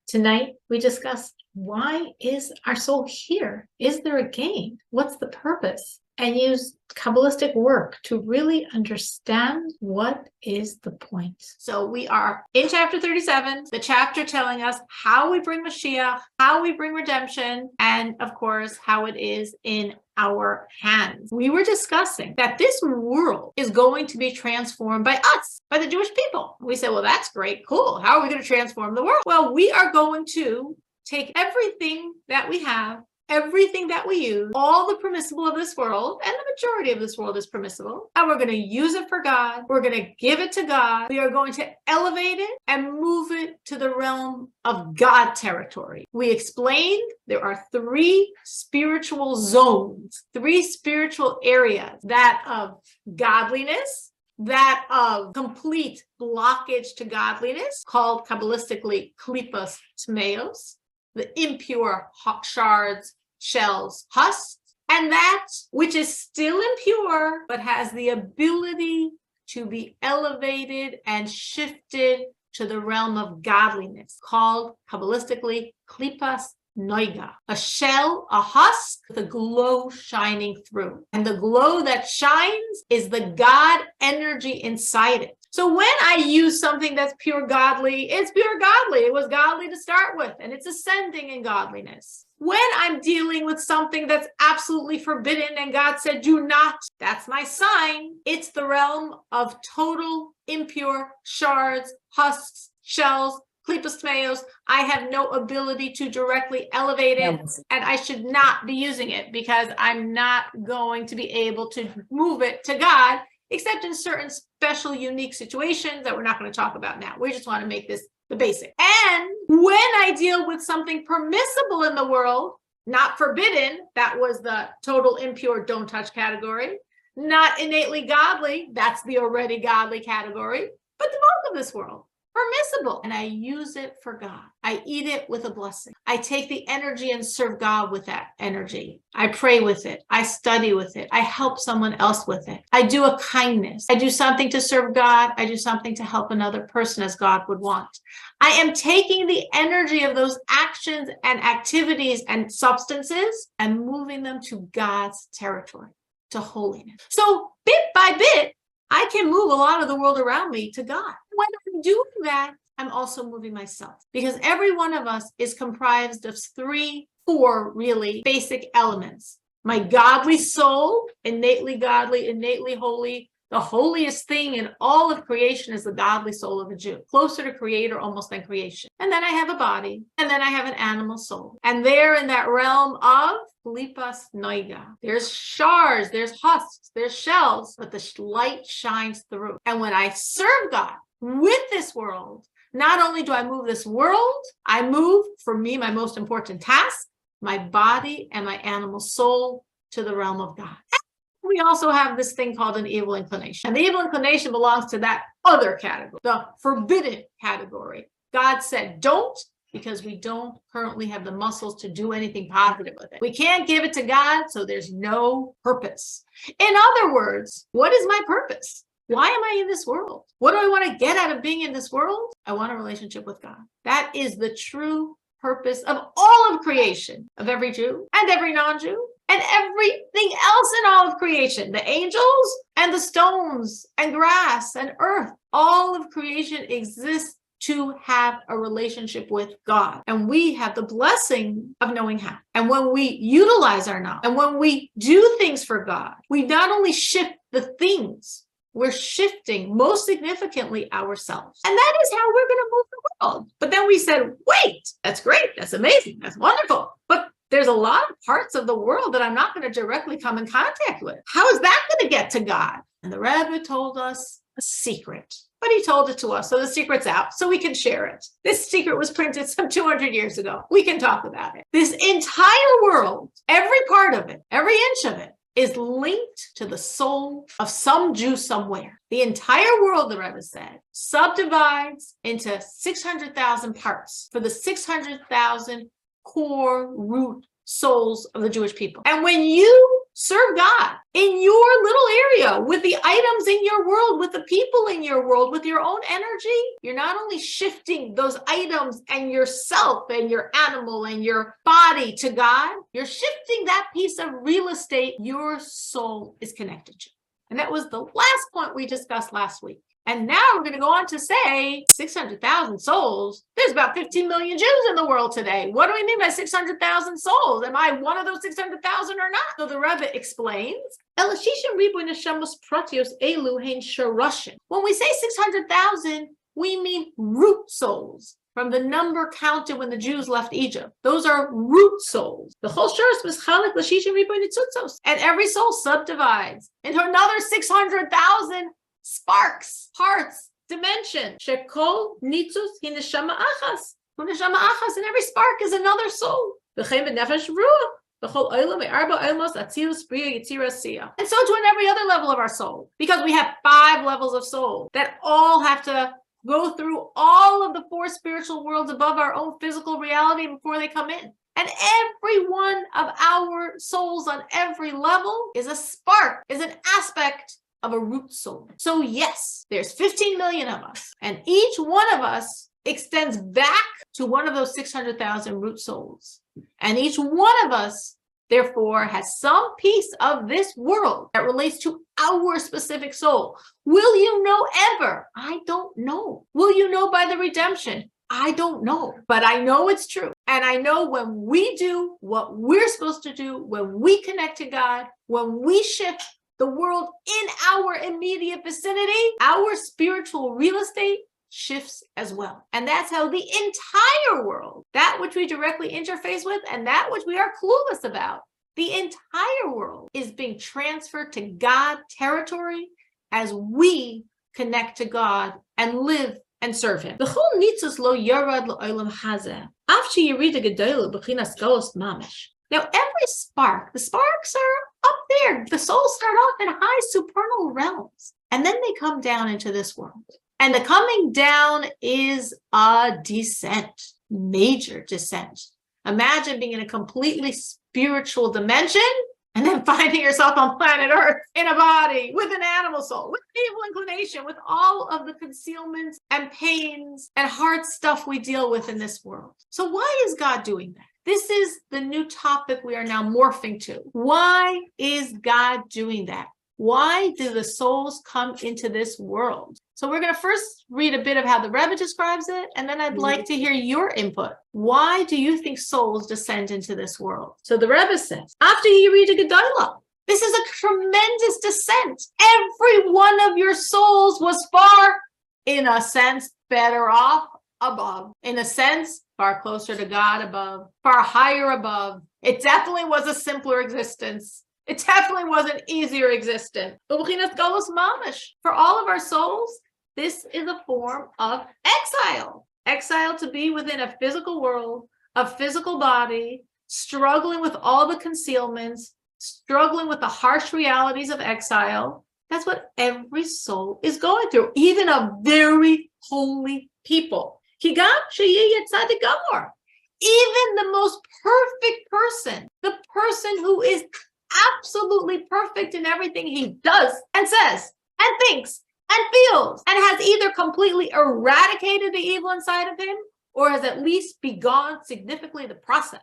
Tonight, we discussed, why is our soul here? Is there a gain? What's the purpose? And use Kabbalistic work to really understand what is the point. So we are in chapter 37, the chapter telling us how we bring Mashiach, how we bring redemption, and of course, how it is in our hands. We were discussing that this world is going to be transformed by us, by the Jewish people. We said, well, that's great, cool. How are we going to transform the world? Well, we are going to take everything that we have, everything that we use, all the permissible of this world, and the majority of this world is permissible, and we're going to use it for God. We're going to give it to God. We are going to elevate it and move it to the realm of God territory. We explained there are 3 spiritual zones, 3 spiritual areas: that of godliness, that of complete blockage to godliness, called Kabbalistically klipas tmeos, the impure shards, shells, husks, and that which is still impure but has the ability to be elevated and shifted to the realm of godliness, called Kabbalistically klipas noiga, a shell, a husk with a glow shining through. And the glow that shines is the God energy inside it. So when I use something that's pure godly, it's pure godly. It was godly to start with, and it's ascending in godliness. When I'm dealing with something that's absolutely forbidden and God said, do not, that's my sign. It's the realm of total impure shards, husks, shells, klipas tmeos. I have no ability to directly elevate it, and I should not be using it because I'm not going to be able to move it to God, except in certain special, unique situations that we're not going to talk about now. We just want to make this the basic. And when I deal with something permissible in the world, not forbidden, that was the total impure, don't touch category, not innately godly, that's the already godly category, but the bulk of this world, permissible. And I use it for God. I eat it with a blessing. I take the energy and serve God with that energy. I pray with it. I study with it. I help someone else with it. I do a kindness. I do something to serve God. I do something to help another person as God would want. I am taking the energy of those actions and activities and substances and moving them to God's territory, to holiness. So bit by bit, I can move a lot of the world around me to God. When I'm doing that, I'm also moving myself, because every one of us is comprised of 4 really basic elements. My godly soul, innately godly, innately holy. The holiest thing in all of creation is the godly soul of a Jew, closer to creator almost than creation. And then I have a body, and then I have an animal soul. And there in that realm of klipas noiga, there's shards, there's husks, there's shells, but the light shines through. And when I serve God with this world, not only do I move this world, I move, for me, my most important task, my body and my animal soul to the realm of God. We also have this thing called an evil inclination. And the evil inclination belongs to that other category, the forbidden category. God said, don't, because we don't currently have the muscles to do anything positive with it. We can't give it to God, so there's no purpose. In other words, what is my purpose? Why am I in this world? What do I want to get out of being in this world? I want a relationship with God. That is the true purpose of all of creation, of every Jew and every non-Jew and everything else in all of creation, the angels and the stones and grass and earth. All of creation exists to have a relationship with God. And we have the blessing of knowing how. And when we utilize our knowledge and when we do things for God, we not only shift the things, we're shifting most significantly ourselves. And that is how we're going to move the world. But then we said, wait, that's great. That's amazing. That's wonderful. But there's a lot of parts of the world that I'm not going to directly come in contact with. How is that going to get to God? And the Rebbe told us a secret, but he told it to us. So the secret's out, so we can share it. This secret was printed some 200 years ago. We can talk about it. This entire world, every part of it, every inch of it, is linked to the soul of some Jew somewhere. The entire world, the Rebbe said, subdivides into 600,000 parts for the 600,000 core root souls of the Jewish people. And when you serve God in your little area, with the items in your world, with the people in your world, with your own energy, you're not only shifting those items and yourself and your animal and your body to God, you're shifting that piece of real estate your soul is connected to. And that was the last point we discussed last week. And now we're going to go on to say 600,000 souls. There's about 15 million Jews in the world today. What do we mean by 600,000 souls? Am I one of those 600,000 or not? So the Rebbe explains, when we say 600,000, we mean root souls from the number counted when the Jews left Egypt. Those are root souls. The whole shurs was chalak l'shishim riboy nitzutzos. And every soul subdivides into another 600,000 sparks, parts, dimension. Shekol nitzuz hi neshama achas. Neshama achas, and every spark is another soul. V'chein b'nefesh ruach. V'chol olam ve'arba olamos atzilus bria yitzira siya. And so too in every other level of our soul, because we have 5 levels of soul that all have to go through all of the 4 spiritual worlds above our own physical reality before they come in. And every one of our souls on every level is a spark, is an aspect of a root soul. So yes, there's 15 million of us, and each one of us extends back to one of those 600,000 root souls. And each one of us, therefore, has some piece of this world that relates to our specific soul. Will you know ever? I don't know. Will you know by the redemption? I don't know, but I know it's true. And I know when we do what we're supposed to do, when we connect to God, when we shift the world in our immediate vicinity, our spiritual real estate shifts as well. And that's how the entire world, that which we directly interface with and that which we are clueless about, the entire world is being transferred to God territory as we connect to God and live and serve Him. Now, every spark, the sparks are up there. The souls start off in high supernal realms, and then they come down into this world. And the coming down is a descent, major descent. Imagine being in a completely spiritual dimension and then finding yourself on planet Earth in a body with an animal soul, with evil inclination, with all of the concealments and pains and hard stuff we deal with in this world. So why is God doing that? This is the new topic we are now morphing to. Why is God doing that? Why do the souls come into this world? So we're going to first read a bit of how the Rebbe describes it, and then I'd like to hear your input. Why do you think souls descend into this world? So the Rebbe says, after you read a Gedolah, this is a tremendous descent. Every one of your souls was far, in a sense, better off above. In a sense, far closer to God above, far higher above. It definitely was a simpler existence. It definitely was an easier existence. For all of our souls, this is a form of exile. Exile to be within a physical world, a physical body, struggling with all the concealments, struggling with the harsh realities of exile. That's what every soul is going through, even a very holy people. Even the most perfect person, the person who is absolutely perfect in everything he does and says and thinks and feels, and has either completely eradicated the evil inside of him or has at least begun significantly the process,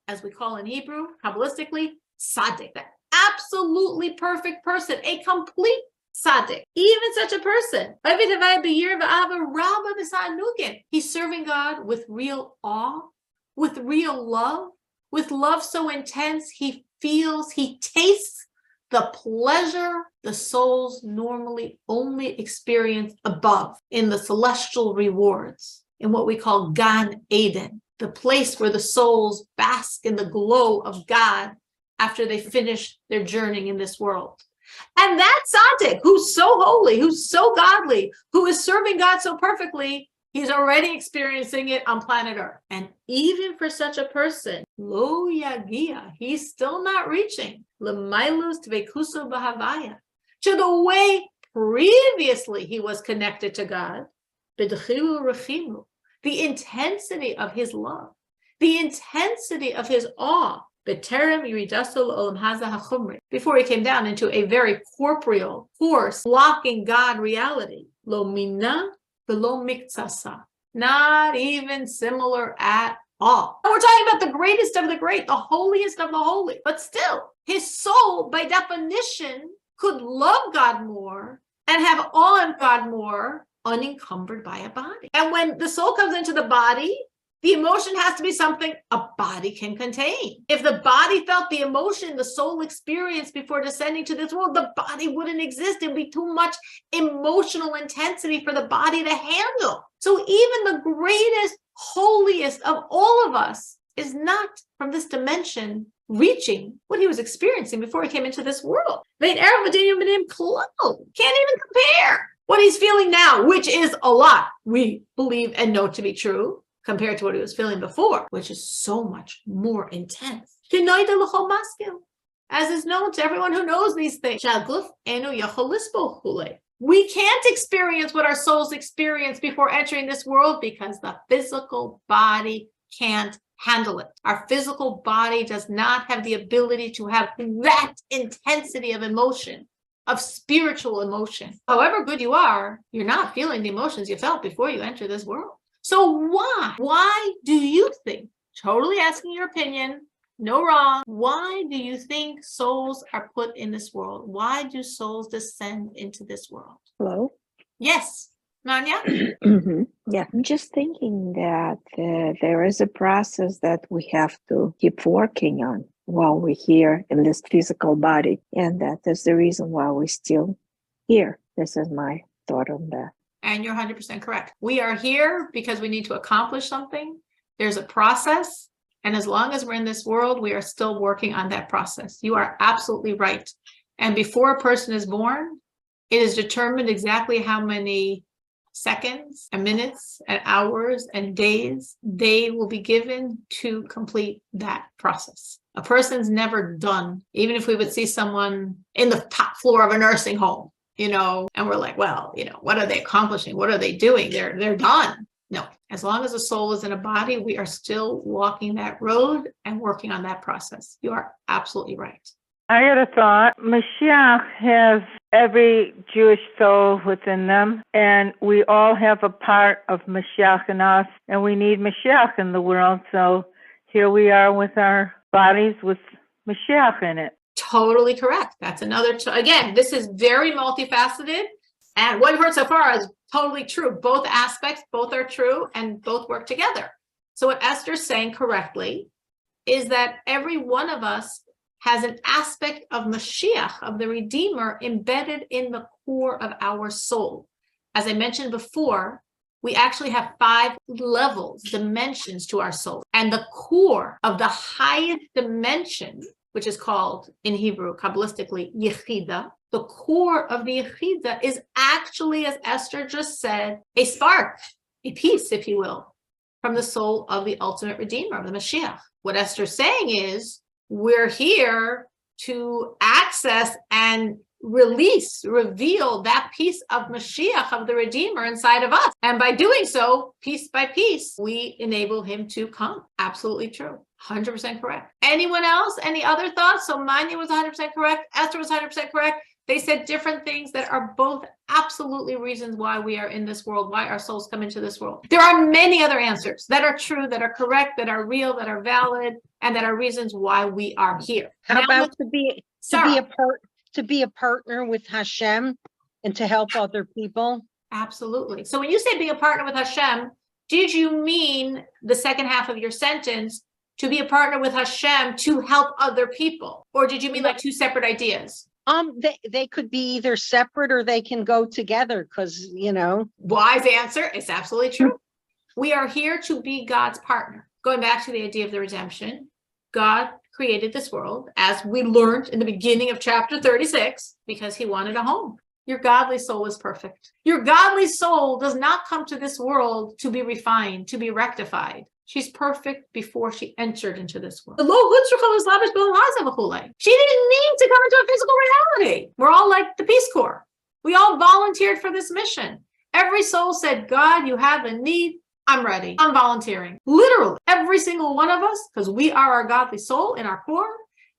as we call in Hebrew, Kabbalistically, tzaddik. That absolutely perfect person, a complete tzaddik. Even such a person, he's serving God with real awe, with real love, with love so intense he feels, he tastes the pleasure the souls normally only experience above in the celestial rewards, in what we call Gan Eden, the place where the souls bask in the glow of God after they finish their journey in this world. And that tzaddik, who's so holy, who's so godly, who is serving God so perfectly, he's already experiencing it on planet Earth. And even for such a person, lo yagia, he's still not reaching l'mailus tvekuso b'havaya, to the way previously he was connected to God, b'dchilu rechimu, the intensity of his love, the intensity of his awe, before he came down into a very corporeal, coarse, blocking God reality. Lo mina velo miktsasa. Not even similar at all. And we're talking about the greatest of the great, the holiest of the holy. But still, his soul, by definition, could love God more and have awe in God more, unencumbered by a body. And when the soul comes into the body, the emotion has to be something a body can contain. If the body felt the emotion the soul experienced before descending to this world, the body wouldn't exist. It would be too much emotional intensity for the body to handle. So even the greatest, holiest of all of us is not from this dimension reaching what he was experiencing before he came into this world. Can't even compare what he's feeling now, which is a lot, we believe and know to be true, compared to what he was feeling before, which is so much more intense. As is known to everyone who knows these things. We can't experience what our souls experienced before entering this world because the physical body can't handle it. Our physical body does not have the ability to have that intensity of emotion, of spiritual emotion. However good you are, you're not feeling the emotions you felt before you enter this world. So why do you think, totally asking your opinion, no wrong, why do you think souls are put in this world? Why do souls descend into this world? Hello? Yes, Tanya? Yeah, I'm just thinking that there is a process that we have to keep working on while we're here in this physical body. And that is the reason why we're still here. This is my thought on that. And you're 100% correct. We are here because we need to accomplish something. There's a process. And as long as we're in this world, we are still working on that process. You are absolutely right. And before a person is born, it is determined exactly how many seconds and minutes and hours and days they will be given to complete that process. A person's never done. Even if we would see someone in the top floor of a nursing home, and we're like, well, what are they accomplishing? What are they doing? They're done. No, as long as the soul is in a body, we are still walking that road and working on that process. You are absolutely right. I got a thought. Mashiach has every Jewish soul within them, and we all have a part of Mashiach in us, and we need Mashiach in the world. So here we are with our bodies with Mashiach in it. Totally correct. That's another, again, this is very multifaceted. And what you've heard so far is totally true. Both aspects, both are true, and both work together. So what Esther's saying correctly is that every one of us has an aspect of Mashiach, of the Redeemer, embedded in the core of our soul. As I mentioned before, we actually have 5 levels, dimensions to our soul. And the core of the highest dimension, which is called in Hebrew, Kabbalistically, Yechida, the core of the Yechida is actually, as Esther just said, a spark, a piece, if you will, from the soul of the ultimate Redeemer, of the Mashiach. What Esther's saying is, we're here to access and reveal that piece of Mashiach, of the Redeemer inside of us. And by doing so, piece by piece, we enable him to come. Absolutely true. 100% correct. Anyone else? Any other thoughts? So Manya was 100% correct. Esther was 100% correct. They said different things that are both absolutely reasons why we are in this world, why our souls come into this world. There are many other answers that are true, that are correct, that are real, that are valid, and that are reasons why we are here. How about to be a partner with Hashem and to help other people? Absolutely. So when you say be a partner with Hashem, did you mean the second half of your sentence, to be a partner with Hashem to help other people? Or did you mean like 2 separate ideas? They could be either separate or they can go together because, Wise answer. It's absolutely true. We are here to be God's partner. Going back to the idea of the redemption, God created this world, as we learned in the beginning of chapter 36, because he wanted a home. Your godly soul is perfect. Your godly soul does not come to this world to be refined, to be rectified. She's perfect before she entered into this world. She didn't need to come into a physical reality. We're all like the Peace Corps. We all volunteered for this mission. Every soul said, God, you have a need. I'm ready. I'm volunteering. Literally, every single one of us, because we are our godly soul in our core,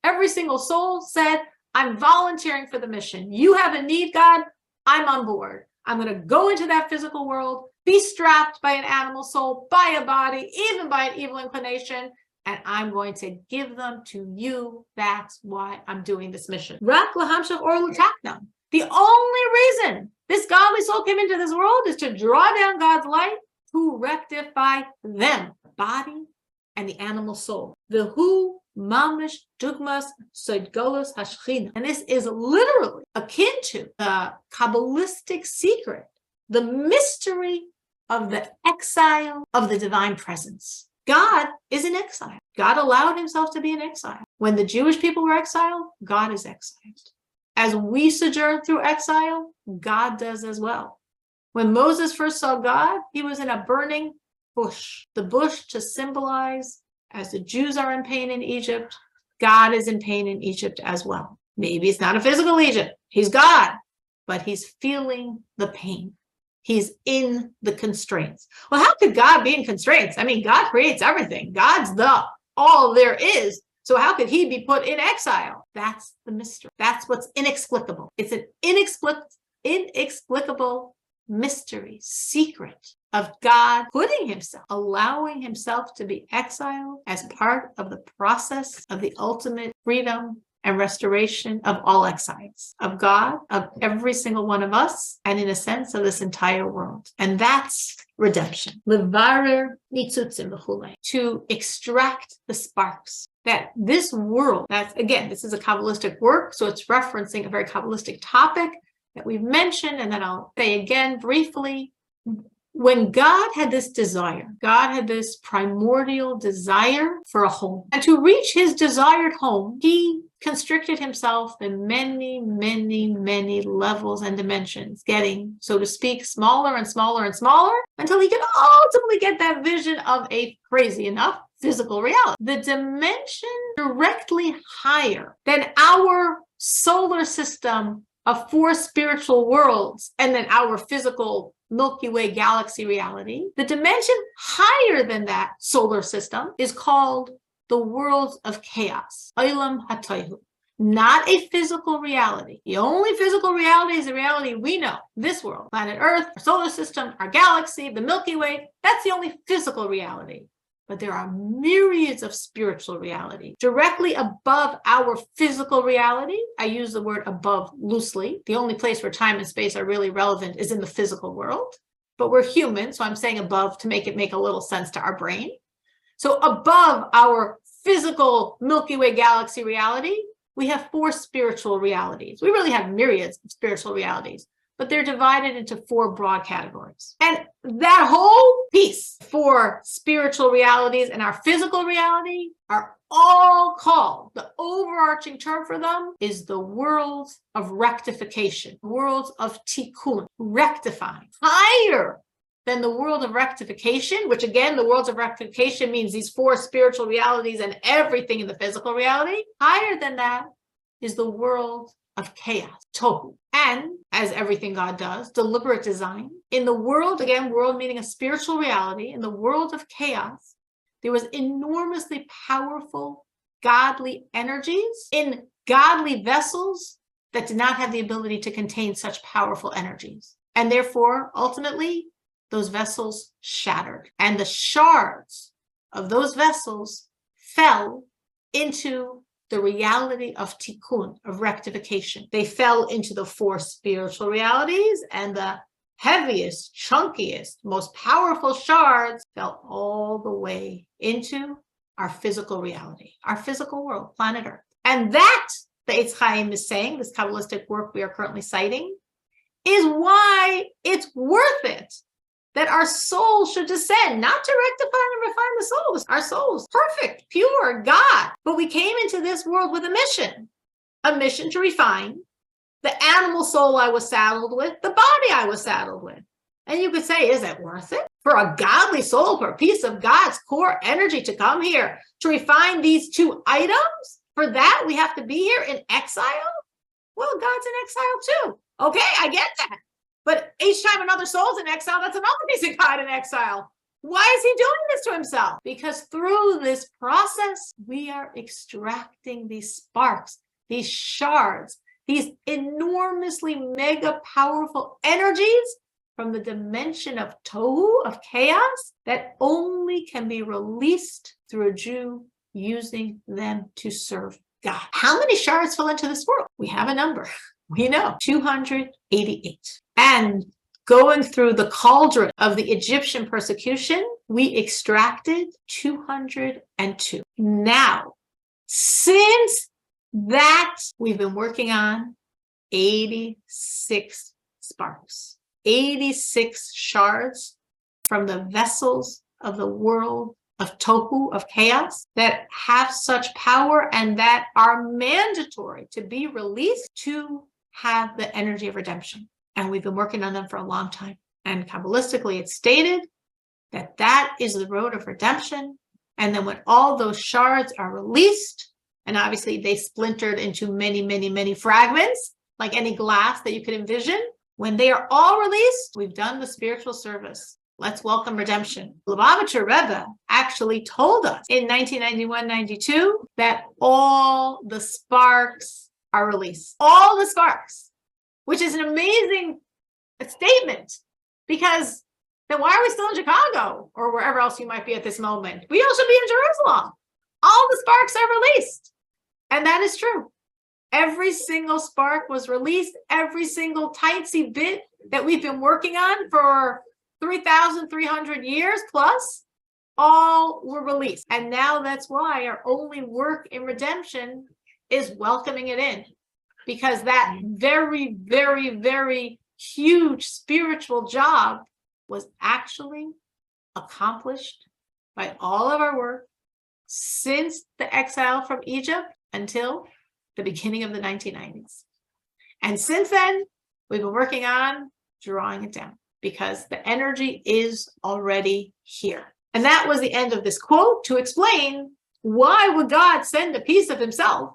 every single soul said, I'm volunteering for the mission. You have a need, God. I'm on board. I'm going to go into that physical world, be strapped by an animal soul, by a body, even by an evil inclination, and I'm going to give them to you. That's why I'm doing this mission. Rak lahamshach or lutaknam. The only reason this godly soul came into this world is to draw down God's light to rectify them, the body and the animal soul. The who mamish dugmas soidgolos hashchina. And this is literally akin to the Kabbalistic secret, the mystery of the exile of the divine presence. God is in exile. God allowed himself to be in exile. When the Jewish people were exiled, God is exiled. As we sojourn through exile, God does as well. When Moses first saw God, he was in a burning bush. The bush to symbolize, as the Jews are in pain in Egypt, God is in pain in Egypt as well. Maybe it's not a physical Egypt. He's God, but he's feeling the pain. He's in the constraints. Well, how could God be in constraints? I mean, God creates everything. God's the all there is. So how could he be put in exile? That's the mystery. That's what's inexplicable. It's an inexplicable mystery, secret of God putting himself, allowing himself to be exiled as part of the process of the ultimate freedom and restoration of all exiles, of God, of every single one of us, and in a sense of this entire world. And that's redemption. Levarer nitzutzim v'chulei, to extract the sparks. That this world, that's again, this is a Kabbalistic work, so it's referencing a very Kabbalistic topic that we've mentioned, and then I'll say again briefly. When God had this desire, God had this primordial desire for a home. And to reach his desired home, he constricted himself in many, many, many levels and dimensions, getting, so to speak, smaller and smaller and smaller until he could ultimately get that vision of a, crazy enough, physical reality. The dimension directly higher than our solar system of 4 spiritual worlds and then our physical Milky Way galaxy reality. The dimension higher than that solar system is called the world of chaos, Olam HaTohu. Not a physical reality. The only physical reality is the reality we know. This world, planet Earth, our solar system, our galaxy, the Milky Way. That's the only physical reality. But there are myriads of spiritual reality directly above our physical reality. I use the word above loosely. The only place where time and space are really relevant is in the physical world. But we're human, so I'm saying above to make it make a little sense to our brain. So above our physical Milky Way galaxy reality, we have 4 spiritual realities. We really have myriads of spiritual realities, but they're divided into 4 broad categories. And that whole piece, 4 spiritual realities and our physical reality, are all called, the overarching term for them is the world of rectification, worlds of tikkun, rectifying. Higher than the world of rectification, which again, the worlds of rectification means these 4 spiritual realities and everything in the physical reality. Higher than that is the world of chaos, tohu. And as everything God does, deliberate design. In the world, again, world meaning a spiritual reality, in the world of chaos, there was enormously powerful godly energies in godly vessels that did not have the ability to contain such powerful energies. And therefore, ultimately, those vessels shattered. And the shards of those vessels fell into the reality of tikkun, of rectification. They fell into the 4 spiritual realities, and the heaviest, chunkiest, most powerful shards fell all the way into our physical reality, our physical world, planet Earth. And that, the Eitz Chaim is saying, this Kabbalistic work we are currently citing, is why it's worth it that our soul should descend, not to rectify and refine the souls. Our souls, perfect, pure, God. But we came into this world with a mission to refine the animal soul I was saddled with, the body I was saddled with. And you could say, is it worth it? For a godly soul, for a piece of God's core energy to come here to refine these 2 items? For that, we have to be here in exile? Well, God's in exile too. Okay, I get that. But each time another soul's in exile, that's another piece of God in exile. Why is he doing this to himself? Because through this process, we are extracting these sparks, these shards, these enormously mega powerful energies from the dimension of tohu, of chaos, that only can be released through a Jew using them to serve God. How many shards fell into this world? We have a number. We know 288. And going through the cauldron of the Egyptian persecution, we extracted 202. Now, since that, we've been working on 86 sparks, 86 shards from the vessels of the world of tohu, of chaos, that have such power and that are mandatory to be released to have the energy of redemption. And we've been working on them for a long time. And Kabbalistically, it's stated that that is the road of redemption. And then when all those shards are released, and obviously they splintered into many, many, many fragments, like any glass that you could envision, when they are all released, we've done the spiritual service. Let's welcome redemption. Lubavitcher Rebbe actually told us in 1991-92 that all the sparks are released. All the sparks, which is an amazing statement, because then why are we still in Chicago or wherever else you might be at this moment? We all should be in Jerusalem. All the sparks are released. And that is true. Every single spark was released. Every single tightsy bit that we've been working on for 3,300 years plus, all were released. And now that's why our only work in redemption is welcoming it in. Because that very, very, very huge spiritual job was actually accomplished by all of our work since the exile from Egypt until the beginning of the 1990s. And since then, we've been working on drawing it down because the energy is already here. And that was the end of this quote to explain why would God send a piece of himself,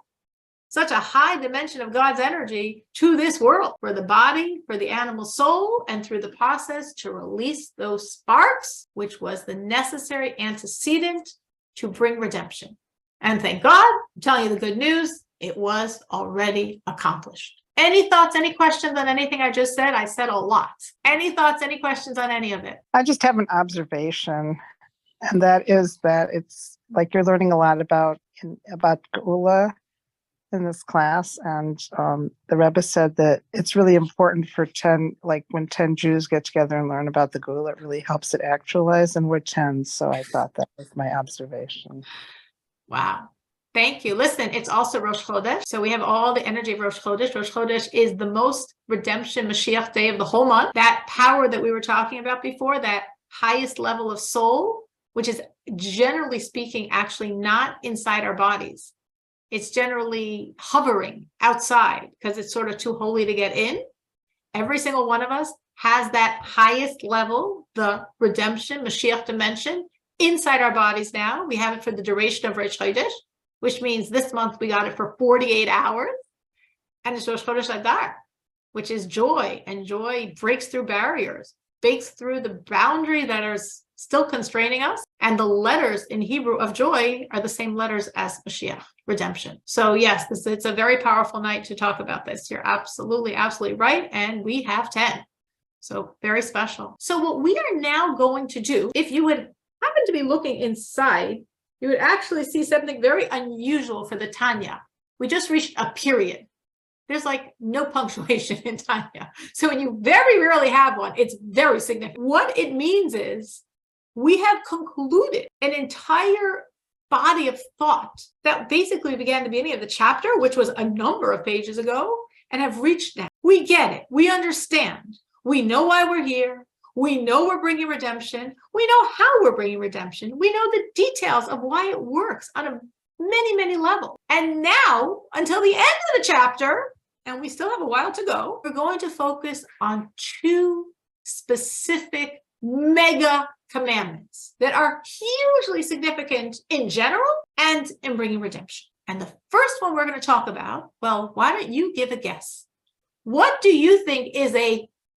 such a high dimension of God's energy, to this world for the body, for the animal soul, and through the process to release those sparks, which was the necessary antecedent to bring redemption. And thank God, I'm telling you the good news, it was already accomplished. Any thoughts, any questions on anything I just said? I said a lot. Any thoughts, any questions on any of it? I just have an observation, and that is that it's like you're learning a lot about Geula in this class, and the Rebbe said that it's really important for 10, like when 10 Jews get together and learn about the Geula, it really helps it actualize, and we're 10, so I thought that was my observation. Wow. Thank you. Listen, it's also Rosh Chodesh, so we have all the energy of Rosh Chodesh. Rosh Chodesh is the most redemption Mashiach day of the whole month. That power that we were talking about before, that highest level of soul, which is generally speaking actually not inside our bodies. It's generally hovering outside because it's sort of too holy to get in. Every single one of us has that highest level, the redemption, Mashiach dimension, inside our bodies now. We have it for the duration of Rosh Chodesh, which means this month we got it for 48 hours. And it's Rosh Chodesh Adar, which is joy. And joy breaks through barriers, breaks through the boundary that is still constraining us. And the letters in Hebrew of joy are the same letters as Mashiach, redemption. So yes, it's a very powerful night to talk about this. You're absolutely, absolutely right. And we have 10. So very special. So what we are now going to do, if you would happen to be looking inside, you would actually see something very unusual for the Tanya. We just reached a period. There's like no punctuation in Tanya. So when you very rarely have one, it's very significant. What it means is we have concluded an entire body of thought that basically began at the beginning of the chapter, which was a number of pages ago, and have reached now. We get it. We understand. We know why we're here. We know we're bringing redemption. We know how we're bringing redemption. We know the details of why it works on a many, many levels. And now, until the end of the chapter, and we still have a while to go, we're going to focus on 2 specific mega commandments that are hugely significant in general and in bringing redemption. And the first one we're going to talk about, well, why don't you give a guess? What do you think is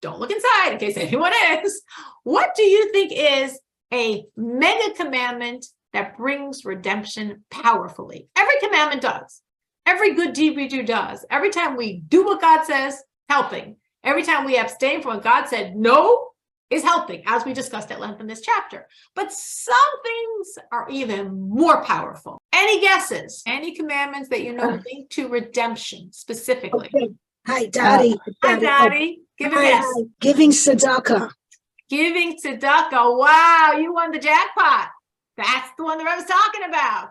don't look inside in case anyone is. What do you think is a mega commandment that brings redemption powerfully. Every commandment does. Every good deed we do does. Every time we do what God says, helping. Every time we abstain from what God said no is helping, as we discussed at length in this chapter. But some things are even more powerful. Any guesses? Any commandments that you know link to redemption specifically? Okay. Hi, Dottie. Hi, Dottie. Give a guess. Hi. Giving tzedakah. Giving tzedakah. Wow, you won the jackpot. That's the one that I was talking about.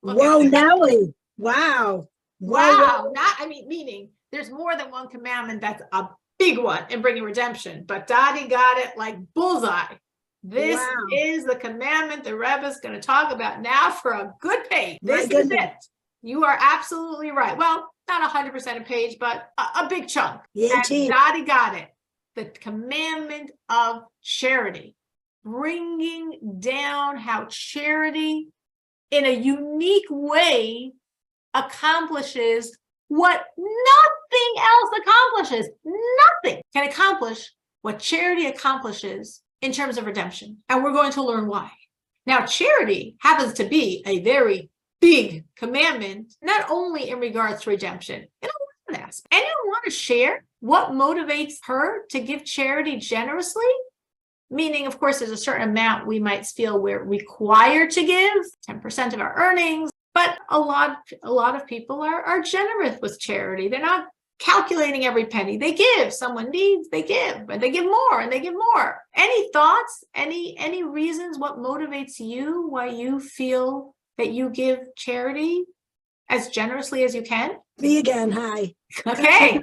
Look Whoa, at that. Nelly. Wow. Wow. Meaning there's more than one commandment that's a big one in bringing redemption, but Dottie got it like bullseye. This is the commandment the Rebbe is going to talk about now for a good page. This is it. You are absolutely right. Well, not 100% a page, but a big chunk. And Dottie got it. The commandment of charity. Bringing down how charity in a unique way accomplishes what nothing else accomplishes. Nothing can accomplish what charity accomplishes in terms of redemption. And we're going to learn why. Now, charity happens to be a very big commandment, not only in regards to redemption, in a lot of aspects. Anyone want to share what motivates her to give charity generously? Meaning, of course, there's a certain amount we might feel we're required to give, 10% of our earnings, but a lot of people are generous with charity. They're not calculating every penny. They give. Someone needs, they give, and they give more, and they give more. Any thoughts? Any reasons? What motivates you? Why you feel that you give charity as generously as you can? Me again. Hi. Okay.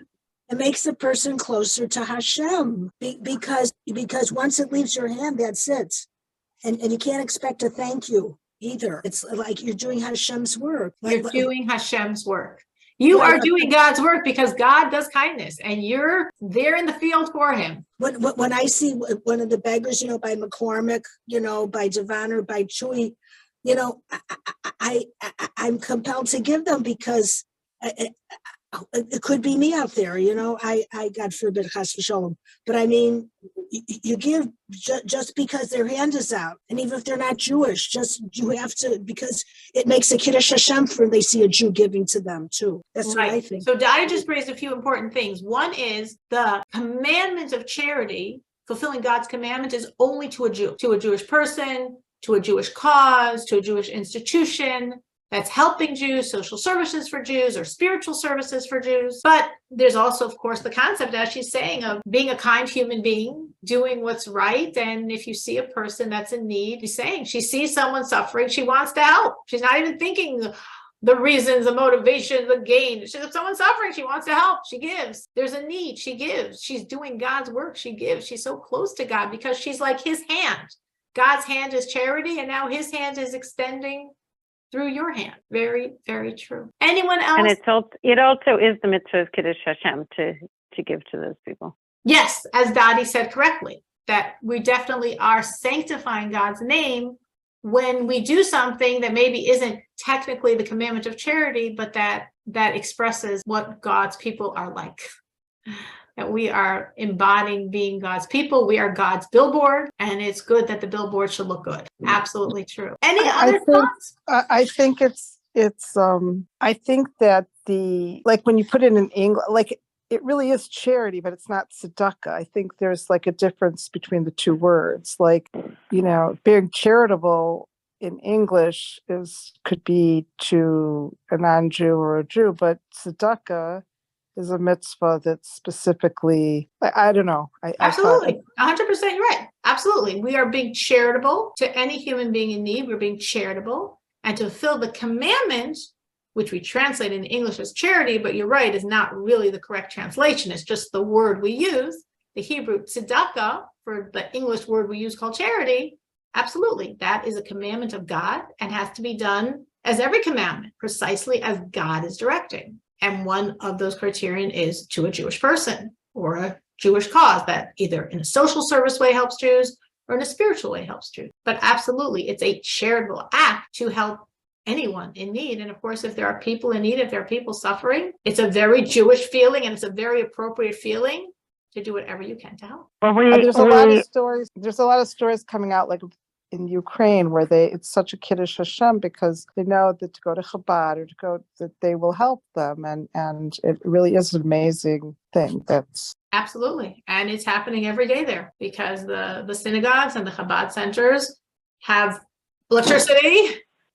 It makes the person closer to Hashem because once it leaves your hand, that's it. And you can't expect a thank you either. It's like you're doing Hashem's work. You're doing Hashem's work. You are doing God's work because God does kindness and you're there in the field for him. When I see one of the beggars, by McCormick, by Devon or by Chewy, I'm compelled to give them because it could be me out there, I God forbid, chas v'sholom. But I mean, you give just because their hand is out. And even if they're not Jewish, you have to, because it makes a kiddush Hashem for they see a Jew giving to them too. That's right. What I think. So Dottie just raised a few important things. One is the commandment of charity, fulfilling God's commandment is only to a Jew, to a Jewish person, to a Jewish cause, to a Jewish institution that's helping Jews, social services for Jews, or spiritual services for Jews. But there's also, of course, the concept, as she's saying, of being a kind human being, doing what's right. And if you see a person that's in need, she's saying she sees someone suffering, she wants to help. She's not even thinking the reasons, the motivation, the gain. If someone's suffering, she wants to help. She gives. There's a need. She gives. She's doing God's work. She gives. She's so close to God because she's like his hand. God's hand is charity, and now his hand is extending through your hand. Very, very true. Anyone else? And it also is the mitzvah of Kiddush Hashem to give to those people. Yes, as Dottie said correctly, that we definitely are sanctifying God's name when we do something that maybe isn't technically the commandment of charity, but that expresses what God's people are like. That we are embodying being God's people. We are God's billboard, and it's good that the billboard should look good. Absolutely true. Any other thoughts? I think I think that when you put it in English, it really is charity, but it's not tzedakah. I think there's a difference between the two words. Being charitable in English could be to a non-Jew or a Jew, but tzedakah is a mitzvah that's specifically, I don't know. Absolutely. 100% you're right. Absolutely. We are being charitable to any human being in need. We're being charitable. And to fulfill the commandment, which we translate in English as charity, but you're right, is not really the correct translation. It's just the word we use, the Hebrew tzedakah, for the English word we use called charity. Absolutely. That is a commandment of God and has to be done as every commandment, precisely as God is directing. And one of those criterion is to a Jewish person or a Jewish cause that either in a social service way helps Jews or in a spiritual way helps Jews. But absolutely, it's a charitable act to help anyone in need. And of course, if there are people in need, if there are people suffering, it's a very Jewish feeling and it's a very appropriate feeling to do whatever you can to help. Well, There's a lot of stories. There's a lot of stories coming out, like in Ukraine, where it's such a Kiddush Hashem because they know that to go to Chabad or to go, that they will help them, and it really is an amazing thing. That's Absolutely. And it's happening every day there because the synagogues and the Chabad centers have electricity,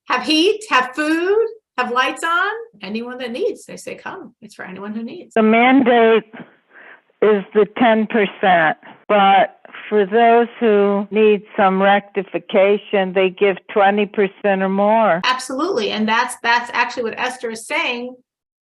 have heat, have food, have lights on. Anyone that needs, they say, come. It's for anyone who needs. the mandate is the 10%, but for those who need some rectification, they give 20% or more. Absolutely. And that's actually what Esther is saying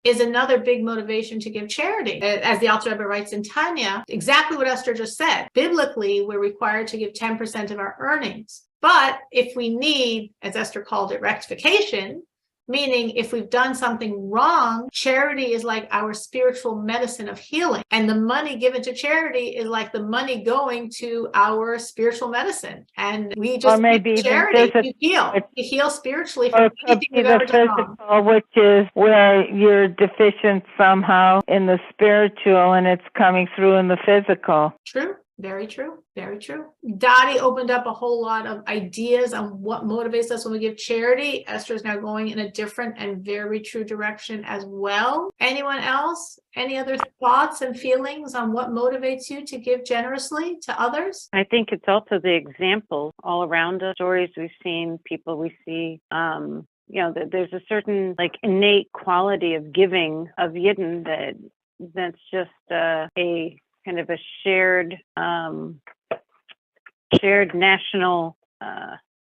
is another big motivation to give charity. As the Alter Rebbe writes in Tanya, exactly what Esther just said. Biblically, we're required to give 10% of our earnings. But if we need, as Esther called it, rectification, meaning if we've done something wrong, charity is like our spiritual medicine of healing. And the money given to charity is like the money going to our spiritual medicine. And we just maybe charity, you heal spiritually from anything we've ever done wrong. Which is where you're deficient somehow in the spiritual and it's coming through in the physical. True. Very true. Very true. Dottie opened up a whole lot of ideas on what motivates us when we give charity. Esther is now going in a different and very true direction as well. Anyone else? Any other thoughts and feelings on what motivates you to give generously to others? I think it's also the example all around us, stories we've seen, people we see. There's a certain like innate quality of giving of Yidden that's just a kind of a shared national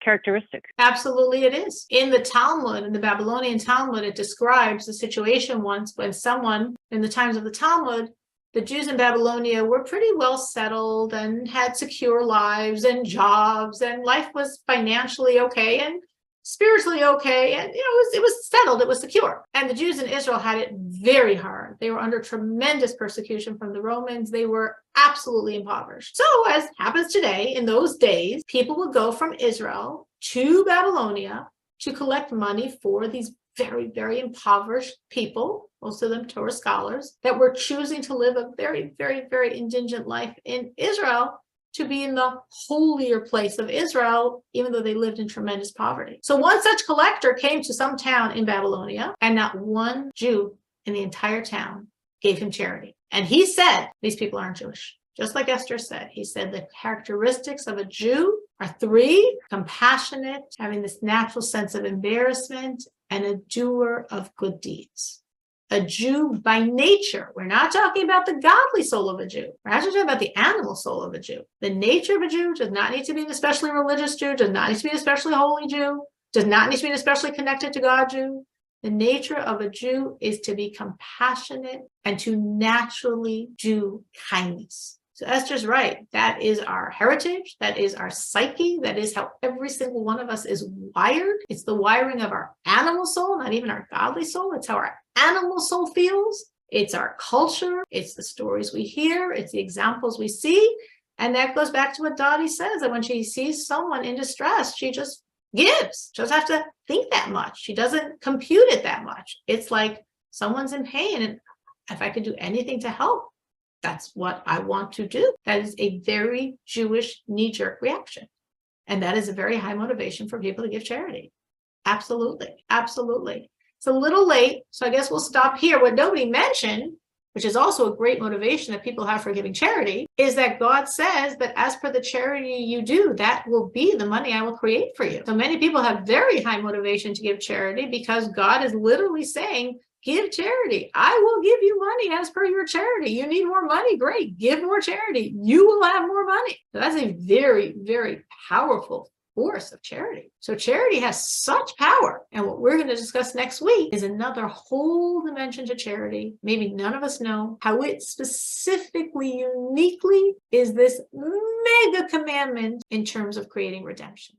characteristic. Absolutely it is. In the Talmud, in the Babylonian Talmud, it describes the situation once when someone, in the times of the Talmud, the Jews in Babylonia were pretty well settled and had secure lives and jobs, and life was financially okay and spiritually okay, and it was settled, it was secure. And the Jews in Israel had it very hard. They were under tremendous persecution from the Romans. They were absolutely impoverished. So as happens today, in those days, people would go from Israel to Babylonia to collect money for these very, very impoverished people, most of them Torah scholars, that were choosing to live a very, very, very indigent life in Israel, to be in the holier place of Israel, even though they lived in tremendous poverty. So one such collector came to some town in Babylonia, and not one Jew in the entire town gave him charity. And he said, these people aren't Jewish. Just like Esther said, he said the characteristics of a Jew are 3: compassionate, having this natural sense of embarrassment, and a doer of good deeds. A Jew by nature, we're not talking about the godly soul of a Jew. We're actually talking about the animal soul of a Jew. The nature of a Jew does not need to be an especially religious Jew, does not need to be an especially holy Jew, does not need to be an especially connected to God Jew. The nature of a Jew is to be compassionate and to naturally do kindness. So Esther's right. That is our heritage. That is our psyche. That is how every single one of us is wired. It's the wiring of our animal soul, not even our godly soul. It's how our animal soul feels. It's our culture. It's the stories we hear. It's the examples we see. And that goes back to what Dottie says, that when she sees someone in distress, she just gives. She doesn't have to think that much. She doesn't compute it that much. It's like someone's in pain, and if I could do anything to help, that's what I want to do. That is a very Jewish knee-jerk reaction. And that is a very high motivation for people to give charity. Absolutely. Absolutely. It's a little late, so I guess we'll stop here. What nobody mentioned, which is also a great motivation that people have for giving charity, is that God says that as per the charity you do, that will be the money I will create for you. So many people have very high motivation to give charity because God is literally saying, give charity. I will give you money as per your charity. You need more money? Great. Give more charity. You will have more money. So that's a very, very powerful force of charity. So charity has such power. And what we're going to discuss next week is another whole dimension to charity. Maybe none of us know how it specifically, uniquely is this mega commandment in terms of creating redemption.